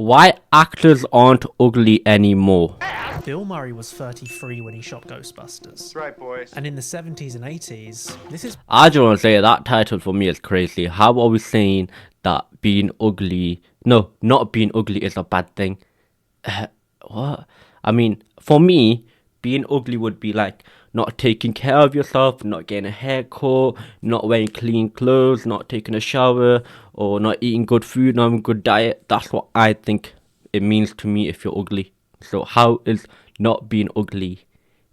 Why actors aren't ugly anymore? Bill Murray was 33 when he shot Ghostbusters. That's right, boys. And in the 70s and 80s, this is... I just want to say that title for me is crazy. How are we saying that being ugly... No, not being ugly is a bad thing. What? I mean, for me, being ugly would be like not taking care of yourself, not getting a haircut, not wearing clean clothes, not taking a shower, or not eating good food, not having a good diet. That's what I think it means to me if you're ugly. So how is not being ugly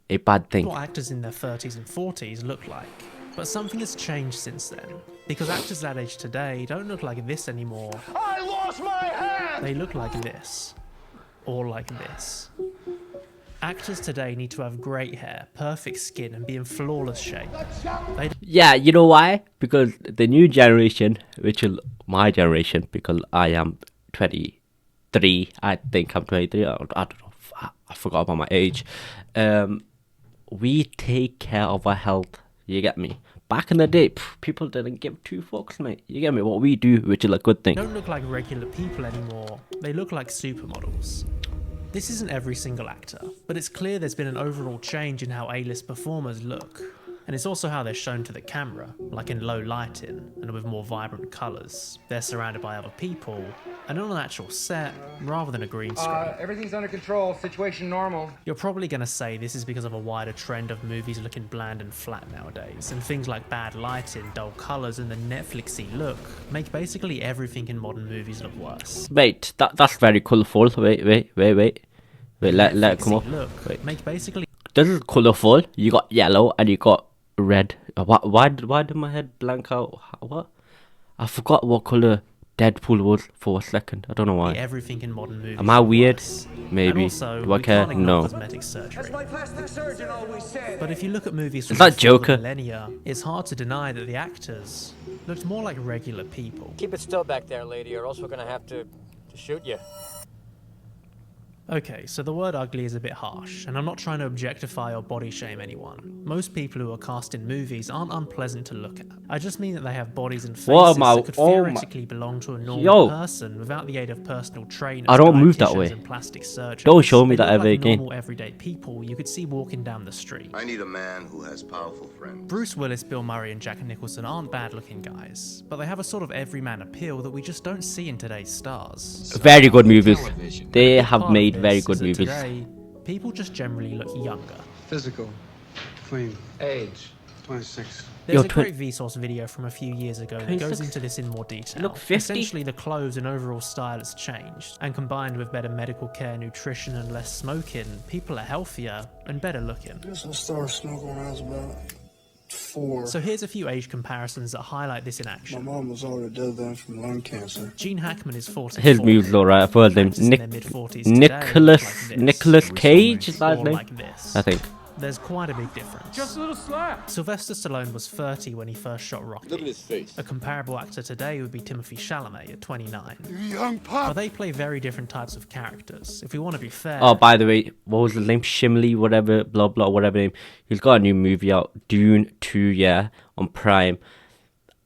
a bad thing? what actors in their 30s and 40s look like. But something has changed since then. Because actors that age today don't look like this anymore. I lost my hand! They look like this. Or like this. Actors today need to have great hair, perfect skin, and be in flawless shape. Yeah, you know why? Because the new generation, which is my generation, because I am 23, I think I'm 23, I don't know, I forgot about my age. We take care of our health, you get me? Back in the day, people didn't give two fucks, mate. You get me? What we do, which is a good thing. They don't look like regular people anymore. They look like supermodels. This isn't every single actor, but it's clear there's been an overall change in how A-list performers look. And it's also how they're shown to the camera, like in low lighting and with more vibrant colours. They're surrounded by other people, and on an actual set, rather than a green screen. Everything's under control. Situation normal. You're probably going to say this is because of a wider trend of movies looking bland and flat nowadays, and things like bad lighting, dull colours, and the Netflixy look make basically everything in modern movies look worse. Wait, that's very colourful. Wait, let it come up. Wait. Make basically... This is colourful. You got yellow and you got red. Why did my head blank out? What? I forgot what colour Deadpool was for a second. I don't know why. Everything in modern movies. Am I weird? Worse. Maybe. Also, do I care? No. Cosmetic surgery. As my plastic surgeon always said. But if you look at movies from Is that before the Joker? millennia, it's hard to deny that the actors looked more like regular people. Keep it still back there, lady, or else we're gonna have to shoot you. Okay, so the word ugly is a bit harsh, and I'm not trying to objectify or body shame anyone. Most people who are cast in movies aren't unpleasant to look at. I just mean that they have bodies and faces that could theoretically belong to a normal person without the aid of personal trainers, I don't move that dietitians, way. and plastic surgeons. Don't show me They that look ever like again. normal everyday people you could see walking down the street. I need a man who has powerful friends. Bruce Willis, Bill Murray, and Jack Nicholson aren't bad-looking guys, but they have a sort of everyman appeal that we just don't see in today's stars. Very good movies. They have Part made of very this good is that movies. Today, people just generally look younger. Physical, clean, Age. 26. There's a Yo, great Vsauce video from a few years ago that goes into this in more detail. Look 50. Essentially, the clothes and overall style has changed, and combined with better medical care, nutrition, and less smoking, people are healthier and better looking. I started smoking when I was about 4. So here's a few age comparisons that highlight this in My action. mom was already dead then from lung cancer. Gene Hackman is 44. His moves alright. I've heard them. Actors in their mid-40s today look like this, Nicholas Cage is that his or name? like this. I think. There's quite a big difference. Just a little slap. Sylvester Stallone was 30 when he first shot Rocky. Look at his face. A comparable actor today would be Timothy Chalamet at 29. You young pop. But they play very different types of characters. If we want to be fair, Oh, by the way, what was his name? Shimley, whatever, blah blah, whatever name. He's got a new movie out, Dune 2, yeah, on Prime.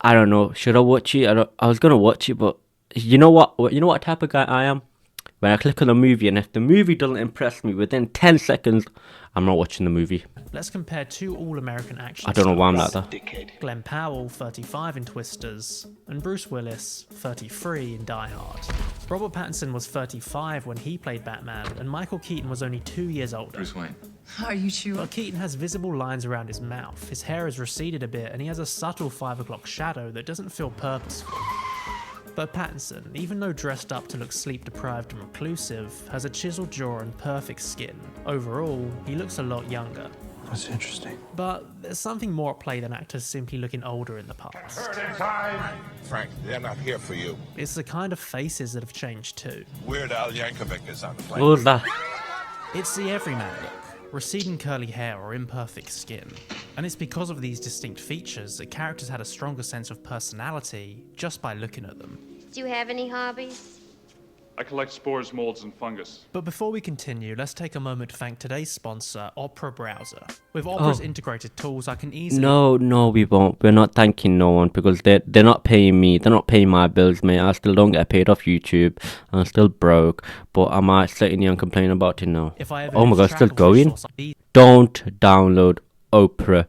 I don't know. Should I watch it? I was gonna watch it, but you know what? You know what type of guy I am? When I click on a movie, and if the movie doesn't impress me within 10 seconds, I'm not watching the movie. let's compare two all-American action I don't know why I'm like stars. that. Glenn Powell, 35 in Twisters, and Bruce Willis, 33 in Die Hard. Robert Pattinson was 35 when he played Batman, and Michael Keaton was only 2 years older. Bruce Wayne. Are you sure? But Keaton has visible lines around his mouth, his hair has receded a bit, and he has a subtle 5 o'clock shadow that doesn't feel purposeful. But Pattinson, even though dressed up to look sleep-deprived and reclusive, has a chiseled jaw and perfect skin. Overall, he looks a lot younger. That's interesting. But there's something more at play than actors simply looking older in the past. Frank, they're not here for you. It's the kind of faces that have changed too. Weird Al Yankovic is on the What plane. was that? It's the everyman look, receding curly hair or imperfect skin. And it's because of these distinct features that characters had a stronger sense of personality just by looking at them. Do you have any hobbies? I collect spores, molds, and fungus. But before we continue, let's take a moment to thank today's sponsor, Opera Browser. With Opera's integrated tools, I can easily... No, we won't. We're not thanking no one because they're not paying me. They're not paying my bills, mate. I still don't get paid off YouTube. I'm still broke. But I might sit in here and complain about it now. If I ever Oh my lose god, track still of going? which Don't download Opera.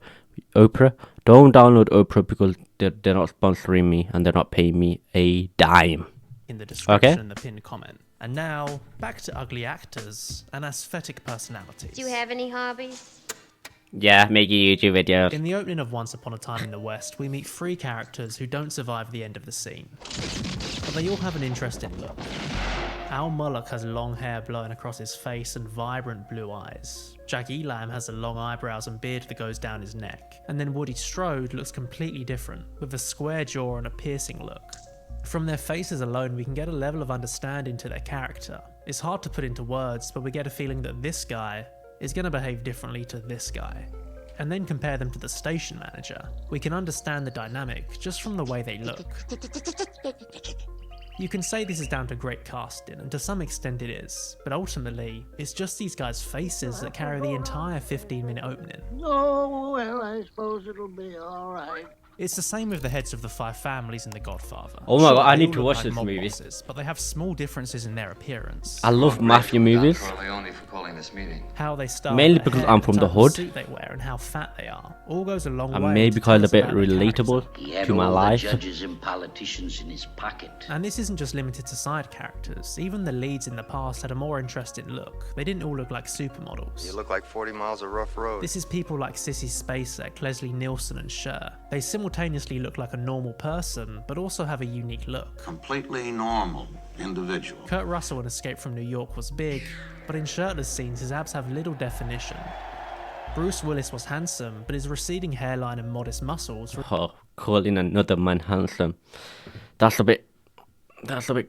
Don't download Opera because they're not sponsoring me and they're not paying me a dime. in the description and the pinned comment. And now, back to ugly actors and aesthetic personalities. Do you have any hobbies? Yeah, making YouTube videos. In the opening of Once Upon a Time in the West, we meet 3 characters who don't survive the end of the scene. But they all have an interesting look. Al Mullock has long hair blowing across his face and vibrant blue eyes. Jack Elam has the long eyebrows and beard that goes down his neck. And then Woody Strode looks completely different, with a square jaw and a piercing look. From their faces alone, we can get a level of understanding to their character. It's hard to put into words, but we get a feeling that this guy is going to behave differently to this guy. And then compare them to the station manager. We can understand the dynamic just from the way they look. You can say this is down to great casting, and to some extent it is, but ultimately, it's just these guys' faces that carry the entire 15-minute opening. Oh, well, I suppose it'll be alright. It's the same with the heads of the 5 families in The Godfather. Oh my god, I They need all to look watch like this mob movie. bosses, but they have small differences in their appearance. I love mafia movies. How they style Mainly their because hair, I'm the from the type of hood. suit they wear, and how fat they are. All goes a long And way. maybe to kind tell of a bit us about their relatable character. He had to my all life. the judges and politicians in his pocket. And this isn't just limited to side characters. Even the leads in the past had a more interesting look. They didn't all look like supermodels. You look like 40 miles of rough road. This is people like Sissy Spacek, Leslie Nielsen and Cher. They simultaneously look like a normal person, but also have a unique look. Completely normal individual. Kurt Russell in Escape from New York was big, but in shirtless scenes his abs have little definition. Bruce Willis was handsome, but his receding hairline and modest muscles... Oh, calling another man handsome. That's a bit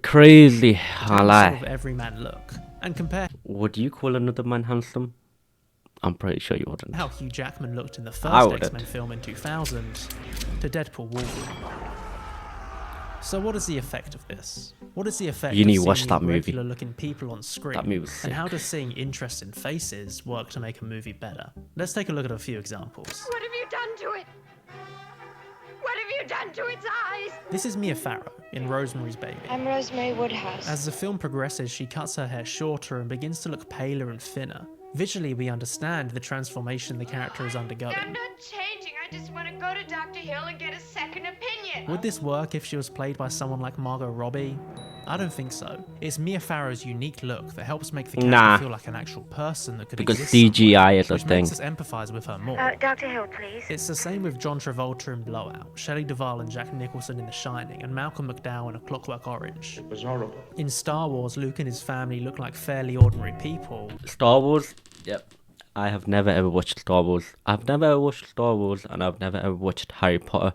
crazy. I lie. Sort of everyman look. And compare Would you call another man handsome? I'm pretty sure you wouldn't. how Hugh Jackman looked in the I first wouldn't. X-Men film in 2000 to Deadpool Wolverine. So what is the effect of this? What is the effect You need to of watch seeing that these movie. regular looking people on screen? That movie was sick. And how does seeing interesting faces work to make a movie better? Let's take a look at a few examples. What have you done to it? What have you done to its eyes? This is Mia Farrow in Rosemary's Baby. I'm Rosemary Woodhouse. As the film progresses, she cuts her hair shorter and begins to look paler and thinner. Visually, we understand the transformation the character is undergoing. I'm not changing. I just want to go to Dr. Hill and get a second opinion. Would this work if she was played by someone like Margot Robbie? I don't think so. It's Mia Farrow's unique look that helps make the character Nah. feel like an actual person that could Because exist CGI is a which thing. makes us empathise with her more. Dr. Hill, please. It's the same with John Travolta in Blowout, Shelley Duvall and Jack Nicholson in The Shining, and Malcolm McDowell in A Clockwork Orange. It was horrible. In Star Wars, Luke and his family look like fairly ordinary people. Star Wars? Yep. I have never ever watched Star Wars. I've never ever watched Star Wars and I've never ever watched Harry Potter.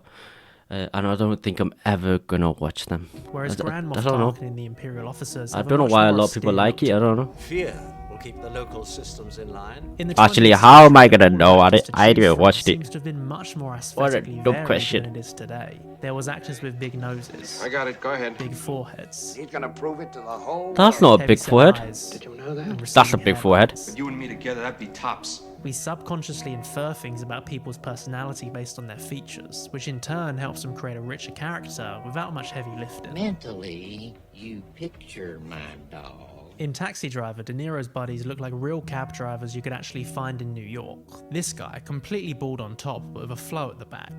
And I don't think I'm ever gonna watch them. Whereas Grand Moff I don't know. Tarkin and the Imperial officers I have a don't know much why a more lot of people austere like it. I don't know. Fear will keep the local systems in line. In the Actually, 20th how am I century, gonna the know? order I to choose even from watched it. seems to have been much more What a aesthetically dumb varied question. than it is today. There was actors with big noses, I got it. Go ahead. big foreheads, He's gonna prove it to the whole That's not a big heavy-set forehead. eyes, Did you know that? and That's a receding big forehead. hairlines. You and me together, that'd be tops. We subconsciously infer things about people's personality based on their features, which in turn helps them create a richer character without much heavy lifting. Mentally, you picture my dog. In Taxi Driver, De Niro's buddies look like real cab drivers you could actually find in New York. This guy, completely bald on top but with a flow at the back.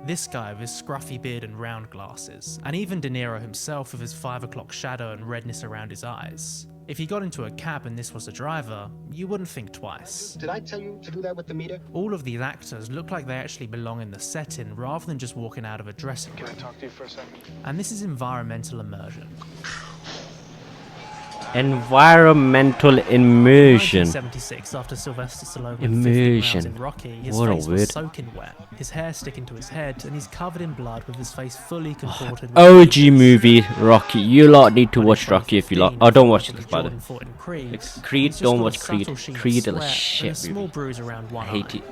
This guy with his scruffy beard and round glasses. And even De Niro himself with his 5 o'clock shadow and redness around his eyes. If you got into a cab and this was the driver, you wouldn't think twice. Did I tell you to do that with the meter? All of these actors look like they actually belong in the setting rather than just walking out of a dressing room. Can I talk to you for a second? And this is environmental immersion. Environmental immersion. 1976, after Sylvester Stallone with 50 Immersion. rounds in Rocky, his What a face word. was soaking wet, his hair sticking to his head, and he's covered in blood with his face fully contorted. with OG bruises. movie Rocky. You lot need to But in watch Rocky if you lot. 2015, Oh, don't watch after this by the Jordan way. fought in Creed, Creed, he's just don't got a watch Creed. subtle sheen of Creed is a sweat and shit a small movie. bruise around one I hate eye. it.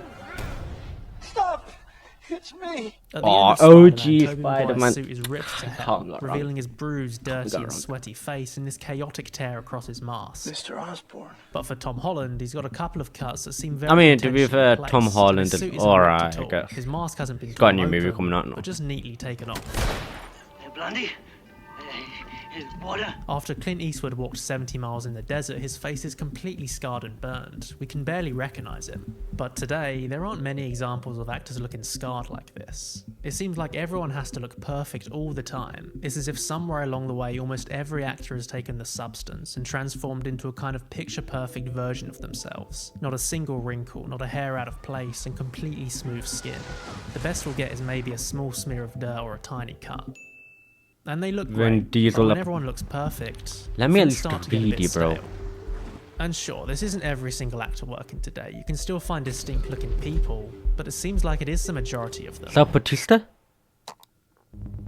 Stop! It's me. At the Oh, end of OG Spider-Man, Tobey Spider-Man. Maguire's suit is ripped to hell, Can't go wrong. revealing his bruised, dirty go and wrong. sweaty face and this chaotic tear across his mask. Mr. Osborn. But for Tom Holland, he's got a couple of cuts that seem very I mean, to be intentionally fair, Tom placed. Holland His is suit isn't alright, ripped at I all. guess. His mask hasn't been Got a torn new movie open, coming out now. but just neatly taken off. Hey, Blondie? Water? After Clint Eastwood walked 70 miles in the desert, his face is completely scarred and burned. We can barely recognise him. But today, there aren't many examples of actors looking scarred like this. It seems like everyone has to look perfect all the time. It's as if somewhere along the way, almost every actor has taken the substance and transformed into a kind of picture-perfect version of themselves. Not a single wrinkle, not a hair out of place, and completely smooth skin. The best we'll get is maybe a small smear of dirt or a tiny cut. And they look Vin great, Diesel but when up- everyone looks perfect, Let me at things least start to get a read bit it, bro. stale. And sure, this isn't every single actor working today. You can still find distinct looking people, but it seems like it is the majority of them. Is that Batista?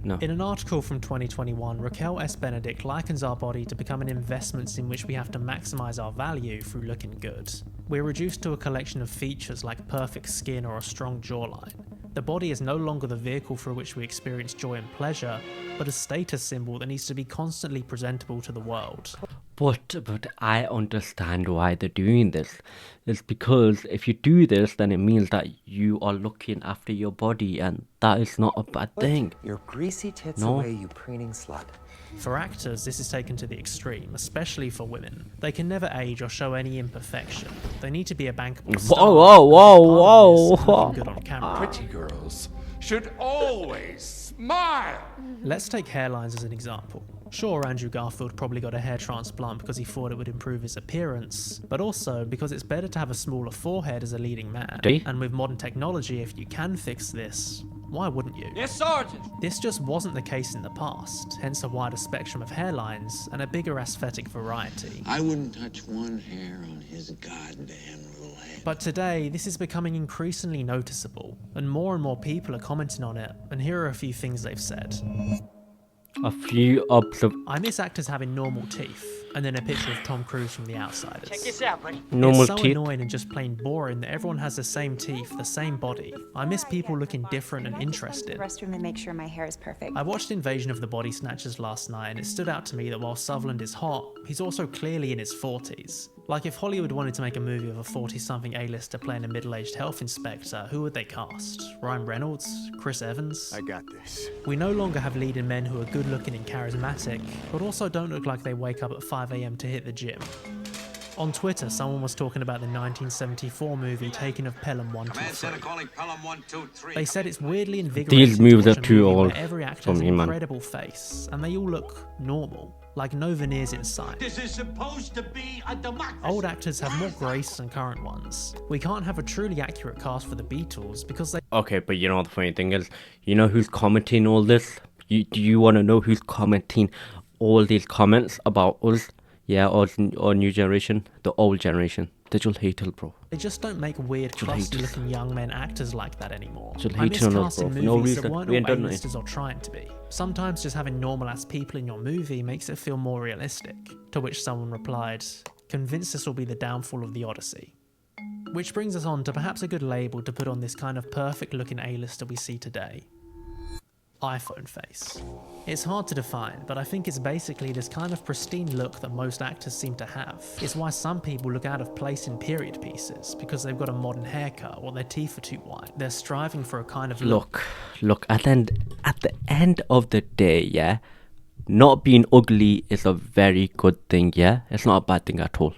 No. In an article from 2021, Raquel S. Benedict likens our body to become an investment in which we have to maximize our value through looking good. We're reduced to a collection of features like perfect skin or a strong jawline. The body is no longer the vehicle through which we experience joy and pleasure, but a status symbol that needs to be constantly presentable to the world. But I understand why they're doing this. It's because if you do this, then it means that you are looking after your body, and that is not a bad thing. Your greasy tits No. away, you preening slut. For actors, this is taken to the extreme, especially for women. They can never age or show any imperfection. They need to be a bankable star. Whoa. Good on camera. Pretty girls should always smile. Let's take hairlines as an example. Sure, Andrew Garfield probably got a hair transplant because he thought it would improve his appearance, but also because it's better to have a smaller forehead as a leading man. And with modern technology, if you can fix this, why wouldn't you? Yes, Sergeant. This just wasn't the case in the past, hence a wider spectrum of hairlines and a bigger aesthetic variety. I wouldn't touch one hair on his goddamn little head. But today, this is becoming increasingly noticeable, and more people are commenting on it, and here are a few things they've said. A few I miss actors having normal teeth, and then a picture of Tom Cruise from The Outsiders. Check this out, buddy. normal It's so teeth. annoying and just plain boring that everyone has the same teeth, the same body. I miss people looking different and interested. Restroom and make sure my hair is perfect. I watched Invasion of the Body Snatchers last night, and it stood out to me that while Sutherland is hot, he's also clearly in his 40s. Like, if Hollywood wanted to make a movie of a 40-something A-lister playing a middle-aged health inspector, who would they cast? Ryan Reynolds? Chris Evans? I got this. We no longer have leading men who are good-looking and charismatic, but also don't look like they wake up at 5 AM to hit the gym. On Twitter, someone was talking about the 1974 movie Taken of Pelham 1, 2, 3. They said it's weirdly invigorating. These movies to are watch a too movie old where every actor for has me, an man. incredible face, and they all look normal, like no veneers in sight. This is supposed to be a democracy. Old actors have more grace than current ones. We can't have a truly accurate cast for the Beatles because they Okay, but you know the funny thing is, you know who's commenting all this? Do you want to know who's commenting all these comments about us? Yeah, or new generation, the old generation. Digital hater, bro. They just don't make weird, crusty-looking young men actors like that anymore. Digital I miss hating on us, casting bro. For no movies that reason. weren't We ain't all done nothing. A-listers or trying to be. Sometimes just having normal-ass people in your movie makes it feel more realistic. To which someone replied, "Convinced this will be the downfall of the Odyssey." Which brings us on to perhaps a good label to put on this kind of perfect-looking A-lister we see today. iPhone face. It's hard to define, but I think it's basically this kind of pristine look that most actors seem to have. It's why some people look out of place in period pieces, because they've got a modern haircut or their teeth are too white. They're striving for a kind of Look, at the end of the day, yeah, not being ugly is a very good thing, yeah? It's not a bad thing at all.